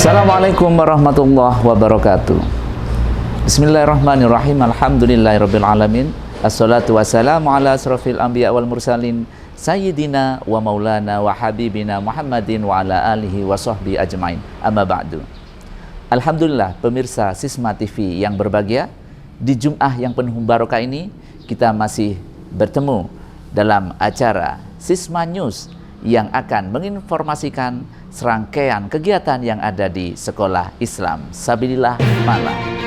Assalamualaikum warahmatullahi wabarakatuh. Bismillahirrahmanirrahim. Alhamdulillahirabbil alamin. Assalatu wassalamu ala asrofil anbiya wal mursalin sayyidina wa maulana wa habibina Muhammadin wa ala alihi wa sahbihi ajmain. Amma ba'du. Alhamdulillah pemirsa Sisma TV yang berbahagia, di Jum'ah yang penuh barokah ini kita masih bertemu dalam acara Sisma News yang akan menginformasikan serangkaian kegiatan yang ada di Sekolah Islam Sabilillah Malang.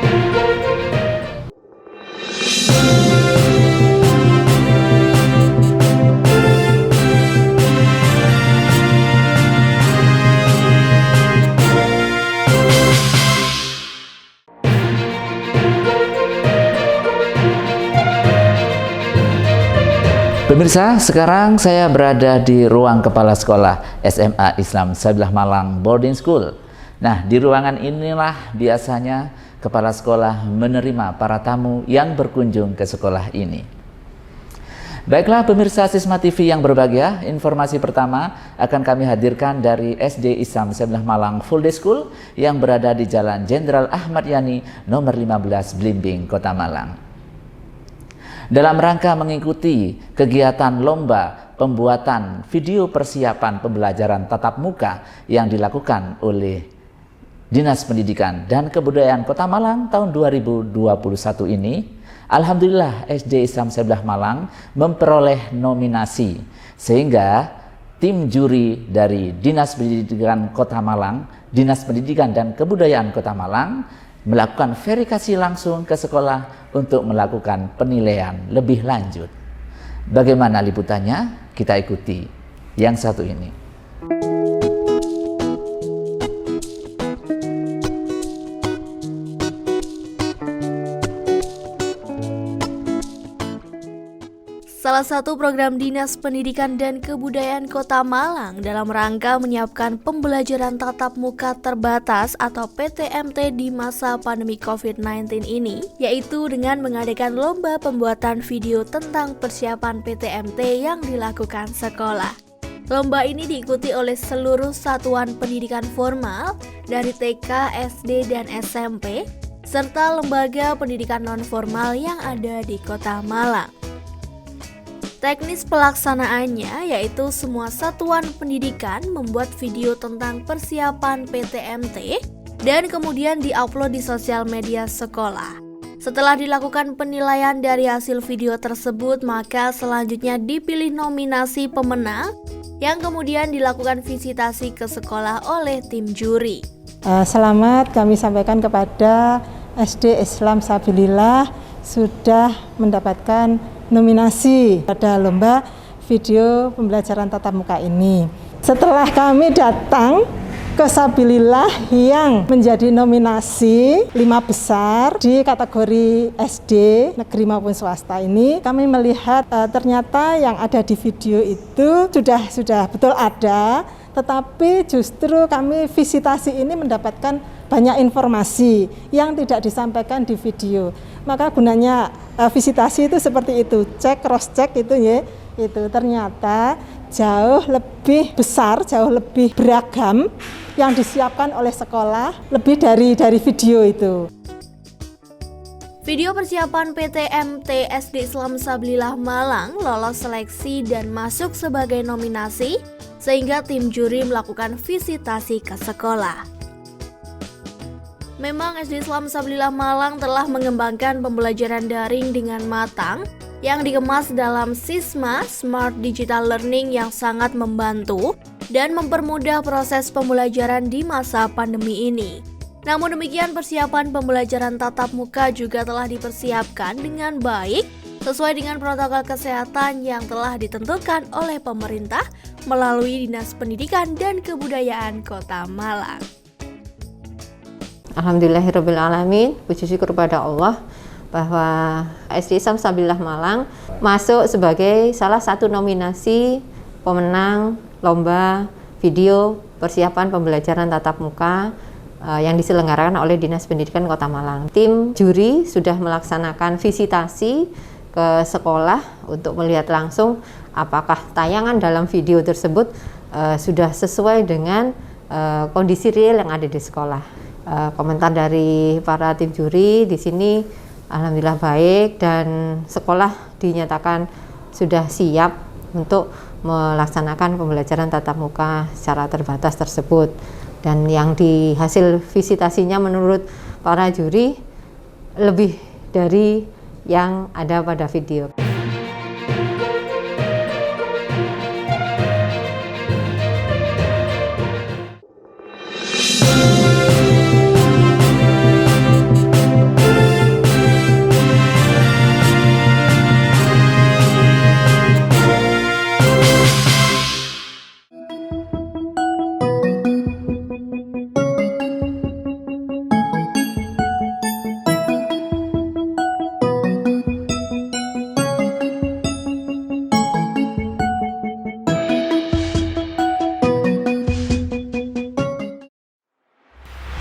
Pemirsa, sekarang saya berada di ruang Kepala Sekolah SMA Islam Sabilillah Malang Boarding School. Nah, di ruangan inilah biasanya Kepala Sekolah menerima para tamu yang berkunjung ke sekolah ini. Baiklah pemirsa Sisma TV yang berbahagia, informasi pertama akan kami hadirkan dari SD Islam Sabilillah Malang Full Day School yang berada di Jalan Jenderal Ahmad Yani nomor 15 Blimbing, Kota Malang. Dalam rangka mengikuti kegiatan lomba pembuatan video persiapan pembelajaran tatap muka yang dilakukan oleh Dinas Pendidikan dan Kebudayaan Kota Malang tahun 2021 ini, alhamdulillah SD Islam Sabilillah Malang memperoleh nominasi sehingga tim juri dari Dinas Pendidikan Kota Malang, Dinas Pendidikan dan Kebudayaan Kota Malang melakukan verifikasi langsung ke sekolah untuk melakukan penilaian lebih lanjut. Bagaimana liputannya? Kita ikuti yang satu ini. Salah satu program Dinas Pendidikan dan Kebudayaan Kota Malang dalam rangka menyiapkan pembelajaran tatap muka terbatas atau PTMT di masa pandemi COVID-19 ini, yaitu dengan mengadakan lomba pembuatan video tentang persiapan PTMT yang dilakukan sekolah. Lomba ini diikuti oleh seluruh satuan pendidikan formal dari TK, SD, dan SMP, serta lembaga pendidikan non-formal yang ada di Kota Malang. Teknis pelaksanaannya yaitu semua satuan pendidikan membuat video tentang persiapan PTMT dan kemudian diupload di sosial media sekolah. Setelah dilakukan penilaian dari hasil video tersebut, maka selanjutnya dipilih nominasi pemenang yang kemudian dilakukan visitasi ke sekolah oleh tim juri. Selamat kami sampaikan kepada SD Islam Sabilillah sudah mendapatkan nominasi pada lomba video pembelajaran tatap muka ini. Setelah kami datang ke Sabilillah yang menjadi nominasi 5 besar di kategori SD negeri maupun swasta ini, kami melihat ternyata yang ada di video itu sudah betul ada, tetapi justru kami visitasi ini mendapatkan banyak informasi yang tidak disampaikan di video. Maka gunanya visitasi itu seperti itu, cek cross check itu ya, itu ternyata jauh lebih besar, jauh lebih beragam yang disiapkan oleh sekolah lebih dari video itu. Video persiapan PTMT SD Islam Sabilillah Malang lolos seleksi dan masuk sebagai nominasi sehingga tim juri melakukan visitasi ke sekolah. Memang SD Islam Sabilillah Malang telah mengembangkan pembelajaran daring dengan matang yang dikemas dalam Sisma Smart Digital Learning yang sangat membantu dan mempermudah proses pembelajaran di masa pandemi ini. Namun demikian, persiapan pembelajaran tatap muka juga telah dipersiapkan dengan baik sesuai dengan protokol kesehatan yang telah ditentukan oleh pemerintah melalui Dinas Pendidikan dan Kebudayaan Kota Malang. Alhamdulillahirrabbilalamin, puji syukur kepada Allah bahwa SD Islam Sabilillah Malang masuk sebagai salah satu nominasi pemenang lomba video persiapan pembelajaran tatap muka yang diselenggarakan oleh Dinas Pendidikan Kota Malang. Tim juri sudah melaksanakan visitasi ke sekolah untuk melihat langsung apakah tayangan dalam video tersebut sudah sesuai dengan kondisi real yang ada di sekolah. Komentar dari para tim juri di sini alhamdulillah baik dan sekolah dinyatakan sudah siap untuk melaksanakan pembelajaran tatap muka secara terbatas tersebut. Dan yang di hasil visitasinya menurut para juri lebih dari yang ada pada video.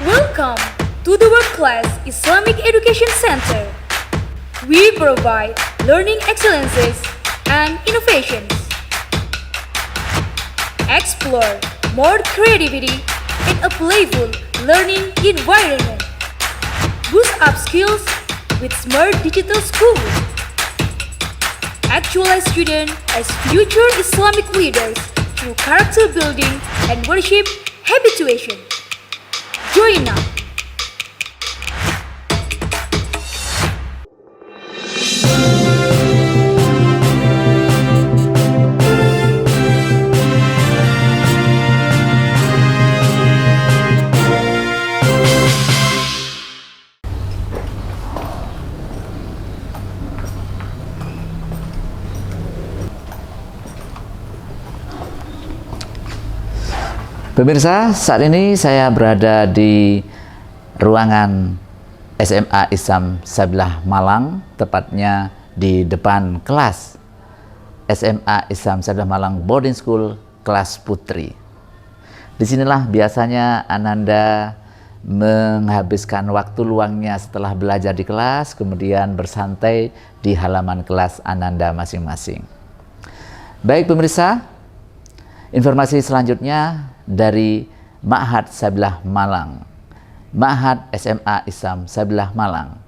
Welcome to the World Class Islamic Education Center. We provide learning excellences and innovations. Explore more creativity in a playful learning environment. Boost up skills with smart digital school. Actualize students as future Islamic leaders through character building and worship habituation. Join us. Pemirsa, saat ini saya berada di ruangan SMA Islam Sabilillah Malang, tepatnya di depan kelas SMA Islam Sabilillah Malang Boarding School kelas Putri. Disinilah biasanya Ananda menghabiskan waktu luangnya setelah belajar di kelas, kemudian bersantai di halaman kelas Ananda masing-masing. Baik pemirsa, informasi selanjutnya dari Ma'had Sabilillah Malang, Ma'had SMA Islam Sabilillah Malang.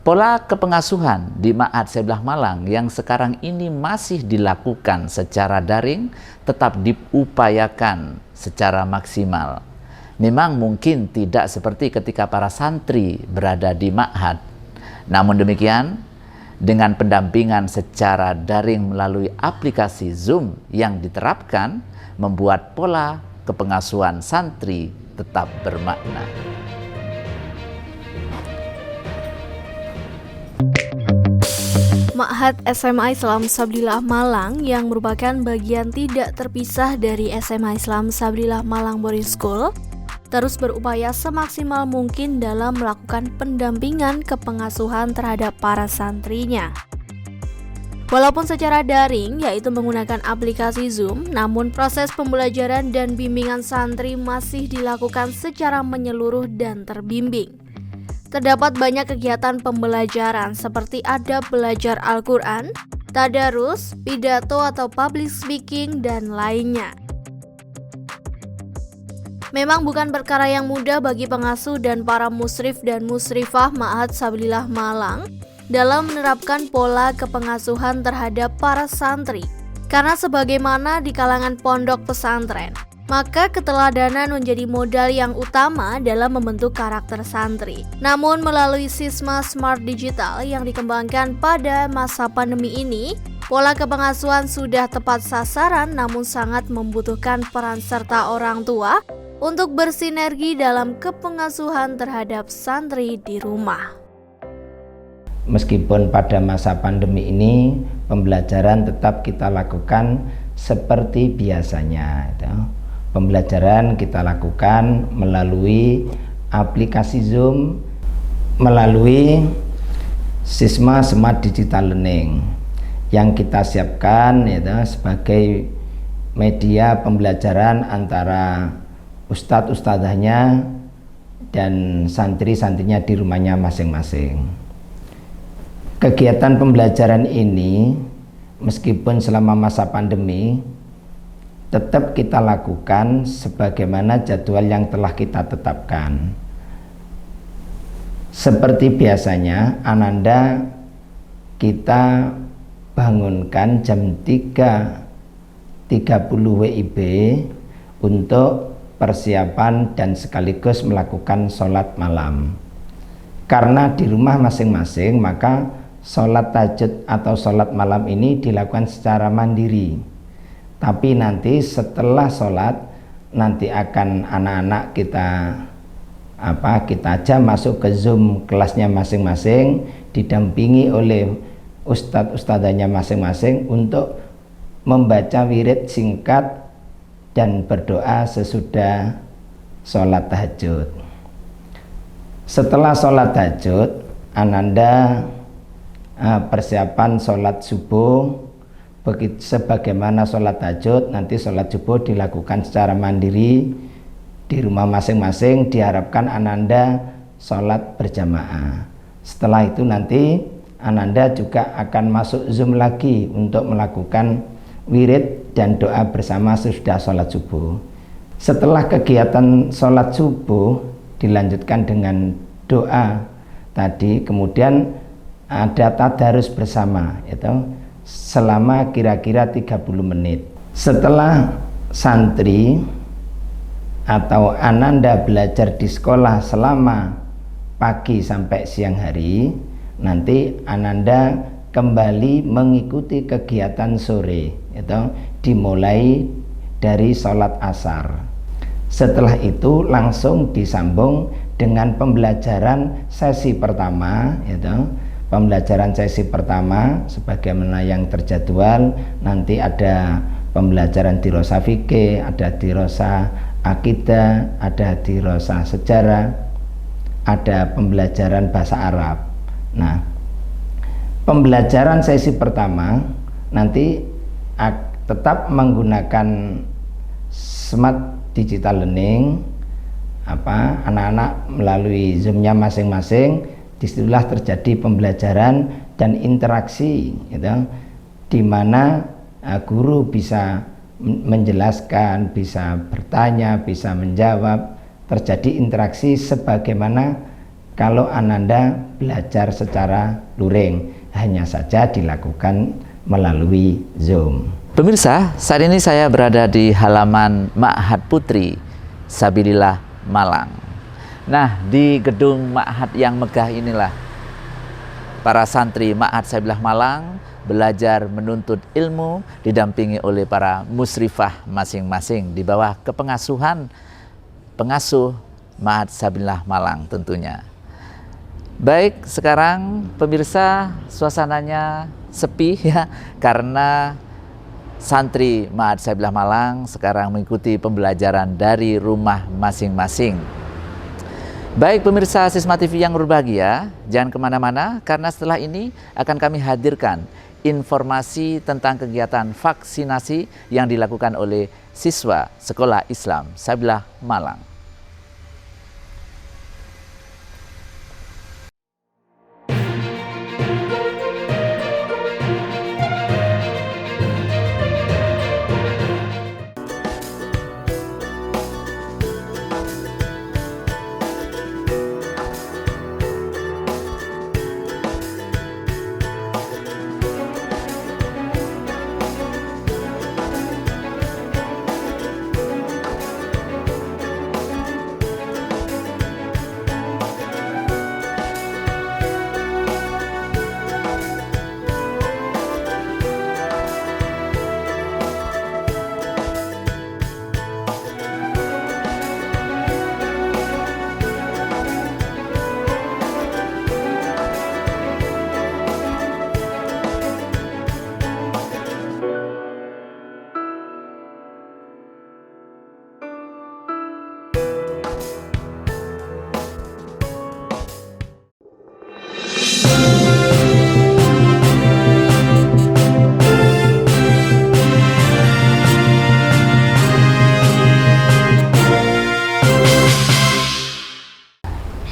Pola kepengasuhan di Ma'had Sabilillah Malang yang sekarang ini masih dilakukan secara daring tetap diupayakan secara maksimal. Memang mungkin tidak seperti ketika para santri berada di Ma'had, Namun demikian, dengan pendampingan secara daring melalui aplikasi Zoom yang diterapkan, membuat pola kepengasuhan santri tetap bermakna. Ma'had SMA Islam Sabillah Malang yang merupakan bagian tidak terpisah dari SMA Islam Sabillah Malang Boarding School terus berupaya semaksimal mungkin dalam melakukan pendampingan kepengasuhan terhadap para santrinya. Walaupun secara daring, yaitu menggunakan aplikasi Zoom, namun proses pembelajaran dan bimbingan santri masih dilakukan secara menyeluruh dan terbimbing. Terdapat banyak kegiatan pembelajaran seperti adab belajar Al-Quran, tadarus, pidato atau public speaking, dan lainnya. Memang bukan perkara yang mudah bagi pengasuh dan para musrif dan musrifah Ma'had Sabillah Malang dalam menerapkan pola kepengasuhan terhadap para santri. Karena sebagaimana di kalangan pondok pesantren, maka keteladanan menjadi modal yang utama dalam membentuk karakter santri. Namun melalui Sisma Smart Digital yang dikembangkan pada masa pandemi ini, pola kepengasuhan sudah tepat sasaran namun sangat membutuhkan peran serta orang tua untuk bersinergi dalam kepengasuhan terhadap santri di rumah. Meskipun pada masa pandemi ini pembelajaran tetap kita lakukan seperti biasanya. Pembelajaran kita lakukan melalui aplikasi Zoom, melalui Sisma Smart Digital Learning yang kita siapkan sebagai media pembelajaran antara ustadz-ustadzahnya dan santri-santrinya di rumahnya masing-masing. Kegiatan pembelajaran ini meskipun selama masa pandemi tetap kita lakukan sebagaimana jadwal yang telah kita tetapkan. Seperti biasanya, ananda kita bangunkan jam 3.30 WIB untuk persiapan dan sekaligus melakukan sholat malam. Karena di rumah masing-masing, maka sholat tahajud atau sholat malam ini dilakukan secara mandiri. Tapi nanti setelah sholat, nanti akan anak-anak kita aja masuk ke Zoom kelasnya masing-masing, didampingi oleh ustadz-ustadzanya masing-masing untuk membaca wirid singkat dan berdoa sesudah sholat tahajud. Setelah sholat tahajud, ananda persiapan sholat subuh. Sebagaimana sholat tahajud, nanti sholat subuh dilakukan secara mandiri di rumah masing-masing. Diharapkan ananda sholat berjamaah. Setelah itu nanti ananda juga akan masuk Zoom lagi untuk melakukan wirid dan doa bersama sesudah sholat subuh. Setelah kegiatan sholat subuh dilanjutkan dengan doa tadi, kemudian ada tadarus bersama selama kira-kira 30 menit. Setelah santri atau ananda belajar di sekolah selama pagi sampai siang hari, nanti ananda kembali mengikuti kegiatan sore, dimulai dari sholat asar. Setelah itu langsung disambung dengan pembelajaran sesi pertama, pembelajaran sesi pertama sebagaimana yang terjadwal. Nanti ada pembelajaran dirosah fikih, ada dirosah akidah, ada dirosah sejarah, ada pembelajaran bahasa Arab. Nah, pembelajaran sesi pertama nanti tetap menggunakan Smart Digital Learning, anak-anak melalui Zoom-nya masing-masing. Disitulah terjadi pembelajaran dan interaksi, di mana guru bisa menjelaskan, bisa bertanya, bisa menjawab, terjadi interaksi sebagaimana kalau ananda belajar secara luring, hanya saja dilakukan melalui Zoom. Pemirsa, saat ini saya berada di halaman Ma'had Putri Sabilillah Malang. Nah, di gedung Ma'had yang megah inilah para santri Ma'had Sabilillah Malang belajar menuntut ilmu didampingi oleh para musrifah masing-masing di bawah kepengasuhan pengasuh Ma'had Sabilillah Malang tentunya. Baik, sekarang pemirsa suasananya sepi ya karena santri Ma'had Sabilillah Malang sekarang mengikuti pembelajaran dari rumah masing-masing. Baik pemirsa Sisma TV yang berbahagia, jangan kemana-mana karena setelah ini akan kami hadirkan informasi tentang kegiatan vaksinasi yang dilakukan oleh siswa Sekolah Islam Sabilillah Malang.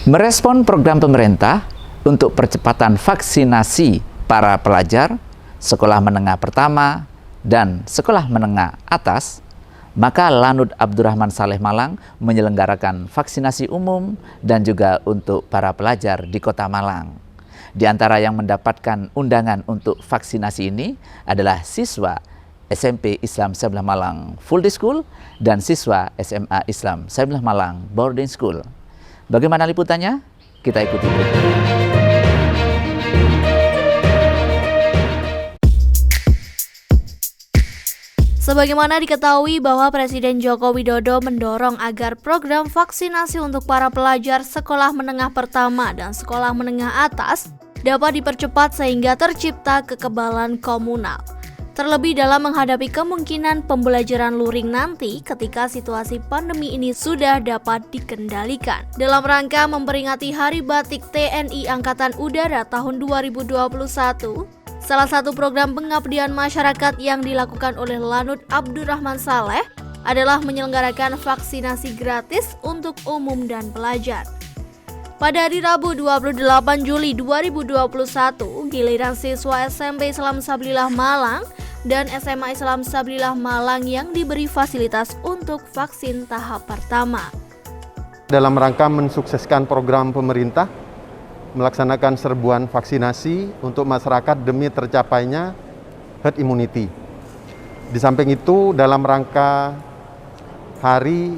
Merespon program pemerintah untuk percepatan vaksinasi para pelajar sekolah menengah pertama dan sekolah menengah atas, maka Lanut Abdurrahman Saleh Malang menyelenggarakan vaksinasi umum dan juga untuk para pelajar di Kota Malang. Di antara yang mendapatkan undangan untuk vaksinasi ini adalah siswa SMP Islam Sabilillah Malang Full Day School dan siswa SMA Islam Sabilillah Malang Boarding School. Bagaimana liputannya? Kita ikuti berikut. Sebagaimana diketahui bahwa Presiden Joko Widodo mendorong agar program vaksinasi untuk para pelajar sekolah menengah pertama dan sekolah menengah atas dapat dipercepat sehingga tercipta kekebalan komunal. Terlebih dalam menghadapi kemungkinan pembelajaran luring nanti ketika situasi pandemi ini sudah dapat dikendalikan. Dalam rangka memperingati Hari Batik TNI Angkatan Udara tahun 2021, salah satu program pengabdian masyarakat yang dilakukan oleh Lanut Abdurrahman Saleh adalah menyelenggarakan vaksinasi gratis untuk umum dan pelajar. Pada hari Rabu 28 Juli 2021, giliran siswa SMP Islam Sabilillah Malang dan SMA Islam Sabilillah Malang yang diberi fasilitas untuk vaksin tahap pertama. Dalam rangka mensukseskan program pemerintah, melaksanakan serbuan vaksinasi untuk masyarakat demi tercapainya herd immunity. Di samping itu, dalam rangka Hari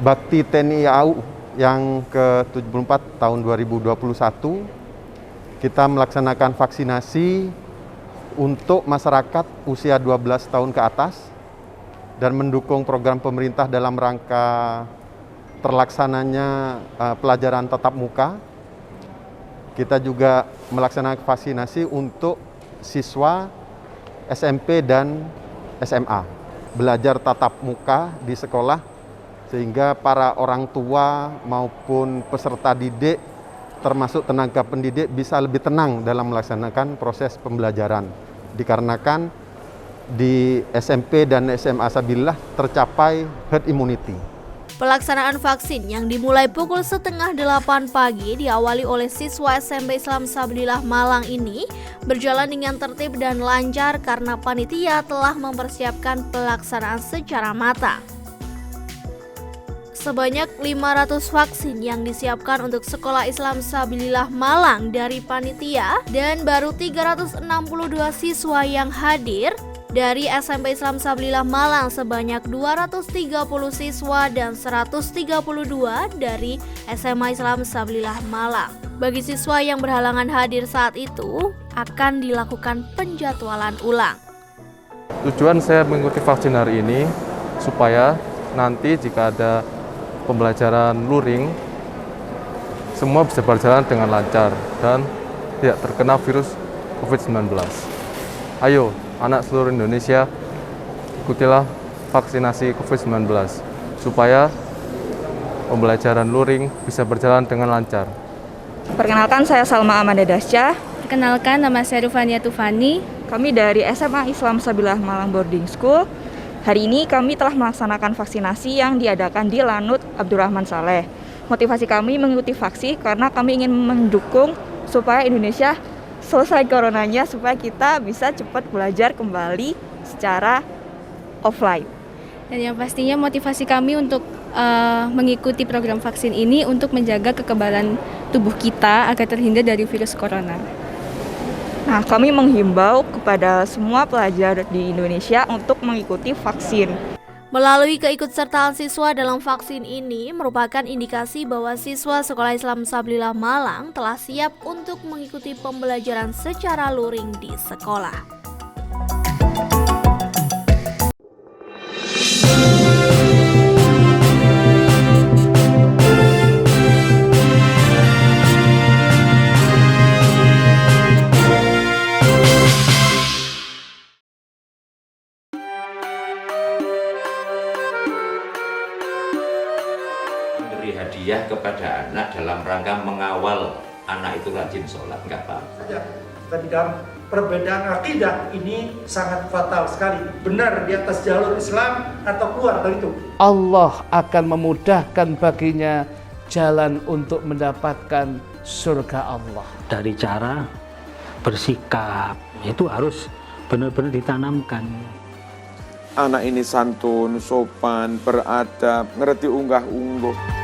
Bakti TNI AU yang ke-74 tahun 2021, kita melaksanakan vaksinasi untuk masyarakat usia 12 tahun ke atas dan mendukung program pemerintah dalam rangka terlaksananya pelajaran tatap muka. Kita juga melaksanakan vaksinasi untuk siswa SMP dan SMA, belajar tatap muka di sekolah sehingga para orang tua maupun peserta didik termasuk tenaga pendidik bisa lebih tenang dalam melaksanakan proses pembelajaran. Dikarenakan di SMP dan SMA Sabilillah tercapai herd immunity. Pelaksanaan vaksin yang dimulai pukul 7:30 pagi diawali oleh siswa SMP Islam Sabilillah Malang ini berjalan dengan tertib dan lancar karena panitia telah mempersiapkan pelaksanaan secara matang. Sebanyak 500 vaksin yang disiapkan untuk Sekolah Islam Sabilillah Malang dari panitia dan baru 362 siswa yang hadir Dari SMP Islam Sabilillah Malang sebanyak 230 siswa dan 132 dari SMA Islam Sabilillah Malang. Bagi siswa yang berhalangan hadir saat itu, akan dilakukan penjadwalan ulang. Tujuan saya mengikuti vaksin hari ini supaya nanti jika ada pembelajaran luring, semua bisa berjalan dengan lancar dan tidak terkena virus COVID-19. Ayo, anak seluruh Indonesia, ikutilah vaksinasi COVID-19 supaya pembelajaran luring bisa berjalan dengan lancar. Perkenalkan, saya Salma Amanda Dasya. Perkenalkan, nama saya Rufania Tufani. Kami dari SMA Islam Sabilillah Malang Boarding School. Hari ini kami telah melaksanakan vaksinasi yang diadakan di Lanut Abdurrahman Saleh. Motivasi kami mengikuti vaksin karena kami ingin mendukung supaya Indonesia selesai coronanya, supaya kita bisa cepat belajar kembali secara offline. Dan yang pastinya motivasi kami untuk mengikuti program vaksin ini untuk menjaga kekebalan tubuh kita agar terhindar dari virus corona. Nah, kami menghimbau kepada semua pelajar di Indonesia untuk mengikuti vaksin. Melalui keikutsertaan siswa dalam vaksin ini merupakan indikasi bahwa siswa Sekolah Islam Sabilillah Malang telah siap untuk mengikuti pembelajaran secara luring di sekolah. Memberi hadiah kepada anak dalam rangka mengawal anak itu rajin sholat, enggak apa-apa. Tapi dalam perbedaan akidah ini sangat fatal sekali. Benar di atas jalur Islam atau keluar dari itu. Allah akan memudahkan baginya jalan untuk mendapatkan surga Allah. Dari cara bersikap itu harus benar-benar ditanamkan. Anak ini santun, sopan, beradab, ngerti unggah-ungguh.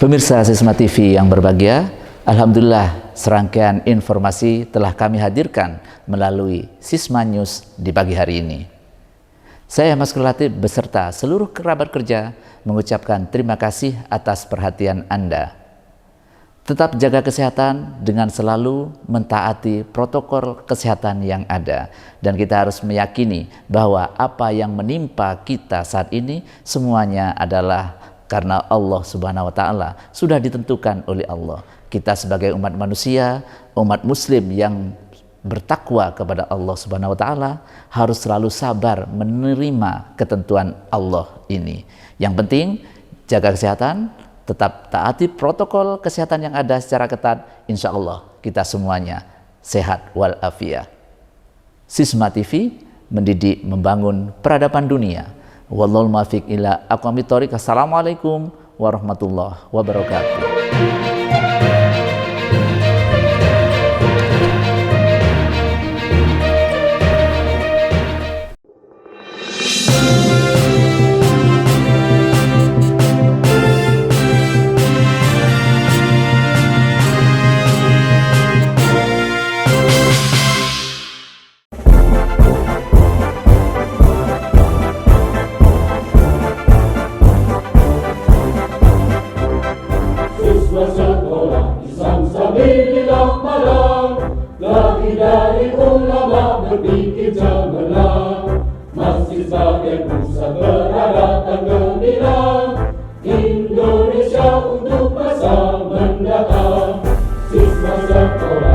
Pemirsa Sisma TV yang berbahagia, alhamdulillah serangkaian informasi telah kami hadirkan melalui Sisma News di pagi hari ini. Saya Mas Latif beserta seluruh kerabat kerja mengucapkan terima kasih atas perhatian Anda. Tetap jaga kesehatan dengan selalu mentaati protokol kesehatan yang ada, dan kita harus meyakini bahwa apa yang menimpa kita saat ini semuanya adalah karena Allah Subhanahu wa Ta'ala sudah ditentukan oleh Allah. Kita sebagai umat manusia, umat Muslim yang bertakwa kepada Allah Subhanahu wa Ta'ala harus selalu sabar menerima ketentuan Allah ini. Yang penting jaga kesehatan, tetap taati protokol kesehatan yang ada secara ketat. Insya Allah kita semuanya sehat walafiat. Sisma TV mendidik membangun peradaban dunia. Wallahul muwaffiq ila aqwamit thoriq. Assalamualaikum warahmatullahi wabarakatuh. Sekolah Islam Sabilillah Malang, lahir dari ulama berpikir cemerlang, masih sebagai pusat peradaban gemilang, Indonesia untuk masa mendatang. Sisma sekolah